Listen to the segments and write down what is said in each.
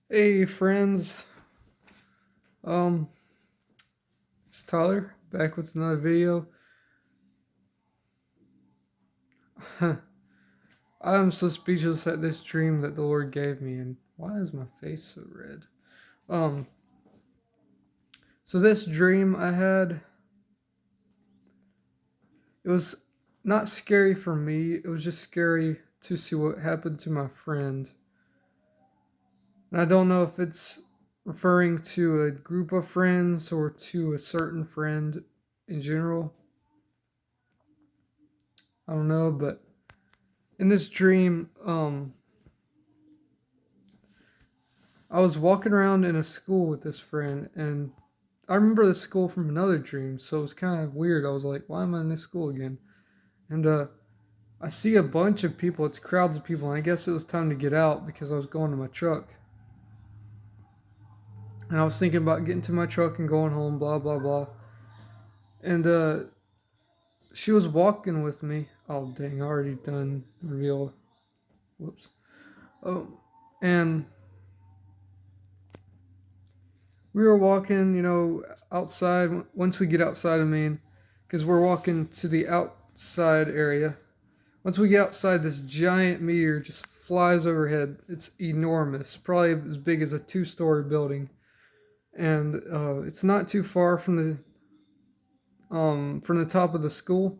Hey friends, um, it's Tyler back with another video. I'm so speechless at this dream that the Lord gave me, and why is my face so red? Um, so this dream I had, it was not scary for me. It was just scary to see what happened to my friend, and I don't know if it's referring to a group of friends or to a certain friend in general. I don't know, but in this dream, I was walking around in a school with this friend, and I remember this school from another dream, so it was kind of weird. I was like, why am I in this school again? And I see a bunch of people, it's crowds of people, and I guess it was time to get out because I was going to my truck. And I was thinking about getting to my truck and going home, blah, blah, blah. And she was walking with me. Oh, dang, I already done reveal. Whoops. Oh, and we were walking, outside. Once we get outside, I mean, because we're walking to the outside area. Once we get outside, this giant meteor just flies overhead. It's enormous, probably as big as a two-story building, and it's not too far from the top of the school.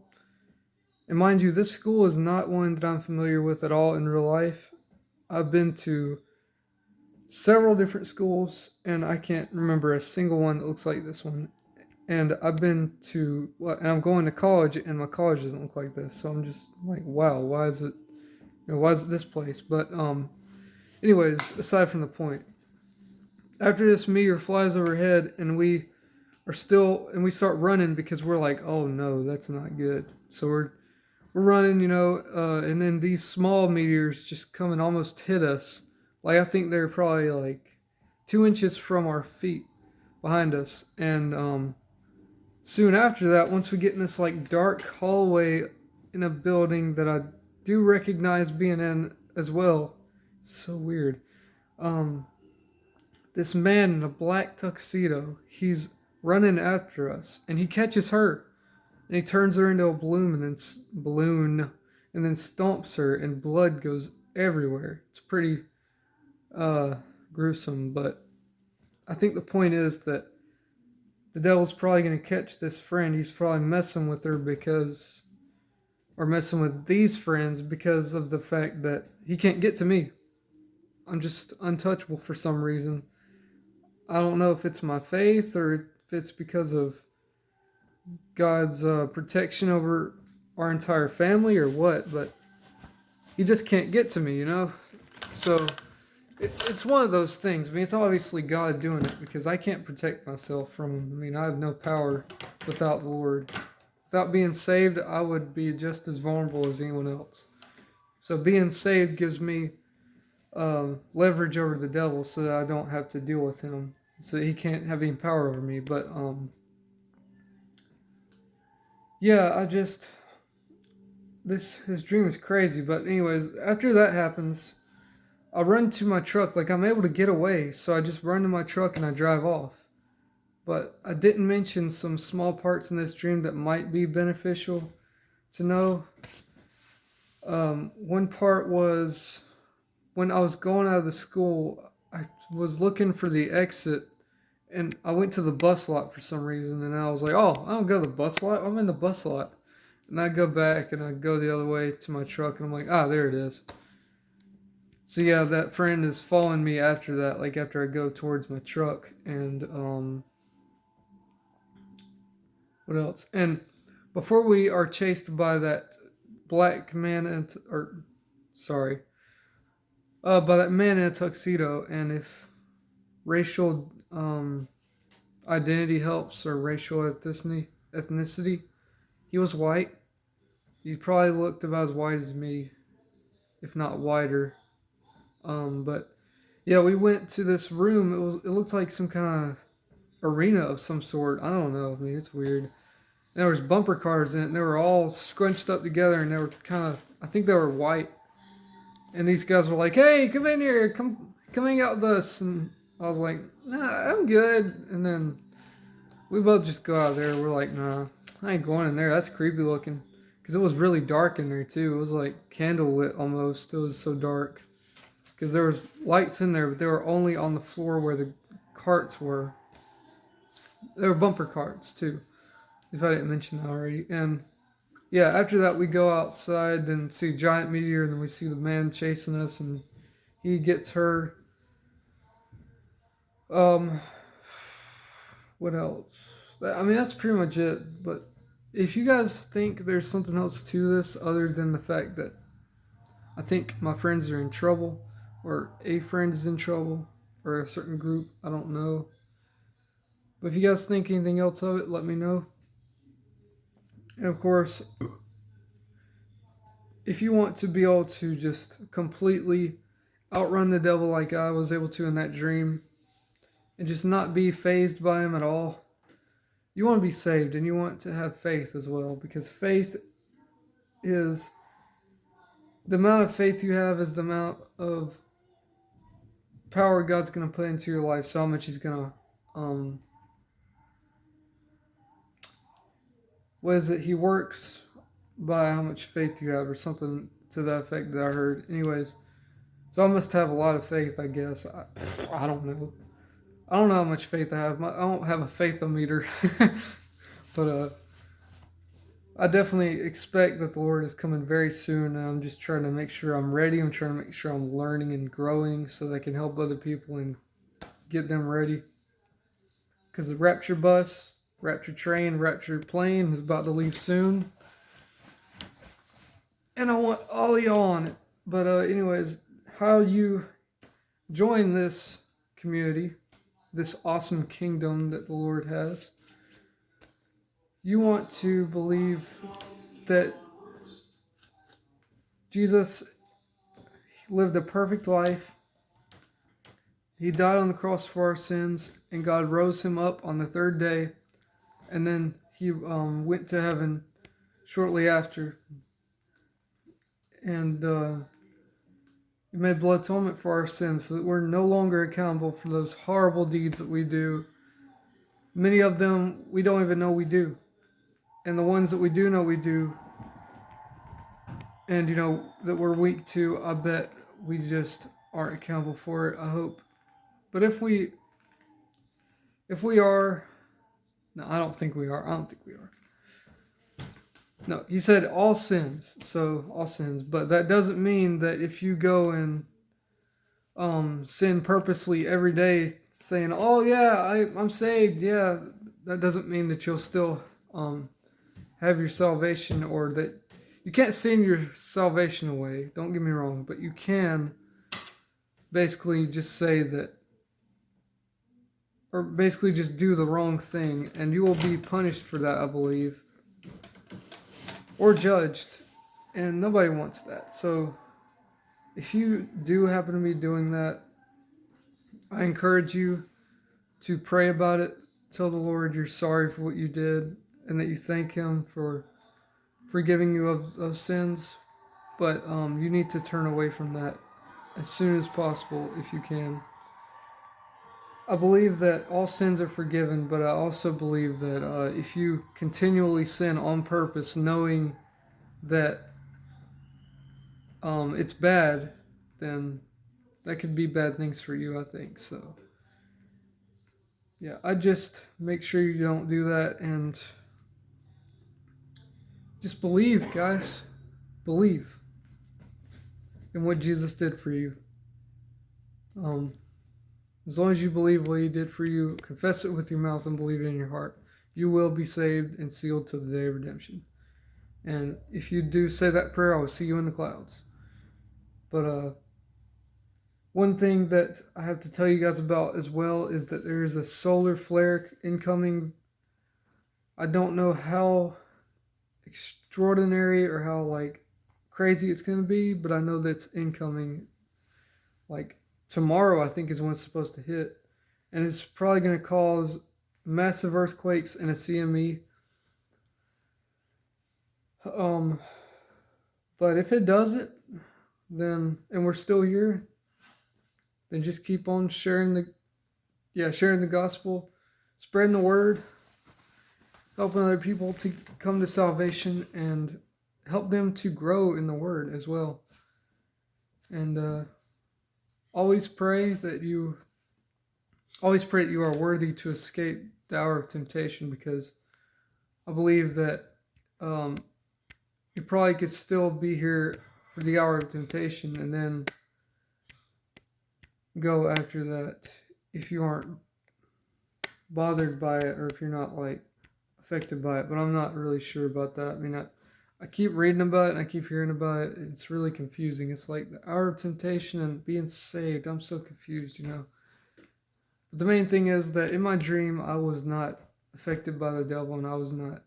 And mind you, this school is not one that I'm familiar with at all in real life. I've been to several different schools, and I can't remember a single one that looks like this one. And I've been to, well, and I'm going to college, and my college doesn't look like this. So I'm just like, wow, why is it this place? But anyways, aside from the point, after this meteor flies overhead, and we start running because we're like, oh no, that's not good. So we're running, and then these small meteors just come and almost hit us. Like I think they're probably like 2 inches from our feet behind us, and soon after that, once we get in this like dark hallway in a building that I do recognize being in as well. So weird. Um, this man in a black tuxedo, he's running after us, and he catches her, and he turns her into a balloon, and then stomps her, and blood goes everywhere. It's pretty uh, gruesome, but I think the point is that the devil's probably going to catch this friend. He's probably messing with her or messing with these friends because of the fact that he can't get to me. I'm just untouchable for some reason. I don't know if it's my faith or if it's because of God's protection over our entire family or what, but he just can't get to me. So it's one of those things. I mean, it's obviously God doing it because I can't protect myself from him. I mean, I have no power without the Lord. Without being saved, I would be just as vulnerable as anyone else. So being saved gives me leverage over the devil so that I don't have to deal with him. So he can't have any power over me. But yeah, his dream is crazy. But anyways, after that happens, I run to my truck. Like I'm able to get away, so I just run to my truck and I drive off. But I didn't mention some small parts in this dream that might be beneficial to know. One part was when I was going out of the school, I was looking for the exit, and I went to the bus lot for some reason, and I was like, oh, I don't go to the bus lot. I'm in the bus lot. And I go back, and I go the other way to my truck, and I'm like, there it is. So yeah, that friend is following me after that, like after I go towards my truck, and what else? And before we are chased by that black man by that man in a tuxedo, and if racial identity helps or racial ethnicity, he was white. He probably looked about as white as me, if not whiter. But yeah, we went to this room. It looked like some kind of arena of some sort. I don't know. I mean, it's weird. There was bumper cars in it, and they were all scrunched up together, and they were I think they were white. And these guys were like, "Hey, come in here, come come hang out with us. And I was like, nah, I'm good. And then we both just go out there. We're like, nah, I ain't going in there. That's creepy looking. Because it was really dark in there, too. It was like candlelit almost. It was so dark. Because there was lights in there, but they were only on the floor where the carts were. There were bumper carts, too, if I didn't mention that already. And yeah, after that, we go outside, then see a giant meteor, and then we see the man chasing us, and he gets her. Um, what else? I mean, that's pretty much it. But if you guys think there's something else to this other than the fact that I think my friends are in trouble, or a friend is in trouble, or a certain group, I don't know. But if you guys think anything else of it, let me know. And of course, if you want to be able to just completely outrun the devil like I was able to in that dream, and just not be fazed by him at all, you want to be saved and you want to have faith as well, because faith is the amount of faith you have is the amount of power God's going to put into your life. So how much He's going to, what is it? He works by how much faith you have, or something to that effect that I heard. Anyways, so I must have a lot of faith, I guess. I don't know. I don't know how much faith I have. I don't have a faith-o-meter. But I definitely expect that the Lord is coming very soon. And I'm just trying to make sure I'm ready. I'm trying to make sure I'm learning and growing so that I can help other people and get them ready. Because the rapture bus, rapture train, rapture plane is about to leave soon. And I want all of y'all on it. But anyways, how you join this community, this awesome kingdom that the Lord has, you want to believe that Jesus lived a perfect life. He died on the cross for our sins, and God rose him up on the third day, and then he went to heaven shortly after. And he made blood atonement for our sins, so that we're no longer accountable for those horrible deeds that we do. Many of them we don't even know we do. And the ones that we do know we do, and that we're weak to, I bet we just aren't accountable for it, I hope. But if we are, no, I don't think we are. I don't think we are. No, he said all sins, so all sins. But that doesn't mean that if you go and sin purposely every day, saying, "Oh yeah, I'm saved," yeah, that doesn't mean that you'll still have your salvation, or that you can't sin your salvation away. Don't get me wrong, but you can basically just say that, or basically just do the wrong thing, and you will be punished for that, I believe, or judged, and nobody wants that. So if you do happen to be doing that, I encourage you to pray about it. Tell the Lord you're sorry for what you did, and that you thank Him for forgiving you of sins. But you need to turn away from that as soon as possible if you can. I believe that all sins are forgiven, but I also believe that if you continually sin on purpose, knowing that it's bad, then that could be bad things for you, I think. So, yeah, I just make sure you don't do that, and just believe, guys. Believe in what Jesus did for you. As long as you believe what He did for you, confess it with your mouth and believe it in your heart, you will be saved and sealed to the day of redemption. And if you do say that prayer, I will see you in the clouds. But one thing that I have to tell you guys about as well is that there is a solar flare incoming. I don't know how extraordinary or how crazy it's going to be, but I know that it's incoming. Tomorrow, I think, is when it's supposed to hit. And it's probably going to cause massive earthquakes and a CME. But if it doesn't, then, and we're still here, then just keep on sharing the gospel, spreading the word, helping other people to come to salvation, and help them to grow in the word as well. And always pray that you are worthy to escape the hour of temptation, because I believe that you probably could still be here for the hour of temptation and then go after that if you aren't bothered by it, or if you're not like affected by it. But I'm not really sure about that. I mean, I keep reading about it and I keep hearing about it. It's really confusing. It's like the hour of temptation and being saved. I'm so confused, But the main thing is that in my dream, I was not affected by the devil, and I was not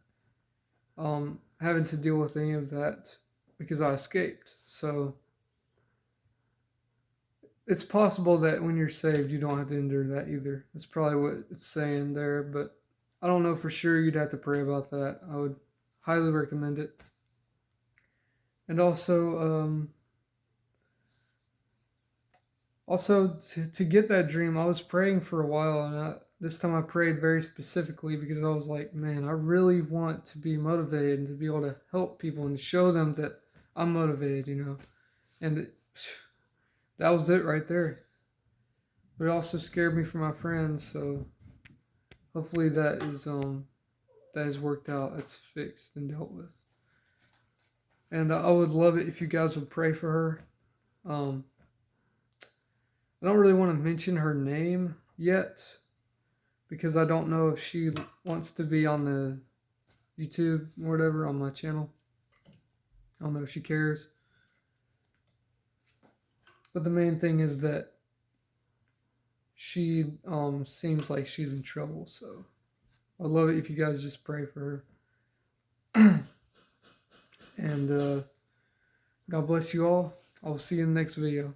having to deal with any of that because I escaped. So it's possible that when you're saved, you don't have to endure that either. That's probably what it's saying there, but I don't know for sure. You'd have to pray about that. I would highly recommend it. And also, to get that dream, I was praying for a while, and this time I prayed very specifically because I was like, man, I really want to be motivated and to be able to help people and to show them that I'm motivated, And that was it right there. But it also scared me for my friends, so hopefully that has worked out. That's fixed and dealt with. And I would love it if you guys would pray for her. I don't really want to mention her name yet because I don't know if she wants to be on the YouTube or whatever on my channel. I don't know if she cares. But the main thing is that she seems like she's in trouble, so I'd love it if you guys just pray for her. And God bless you all. I'll see you in the next video.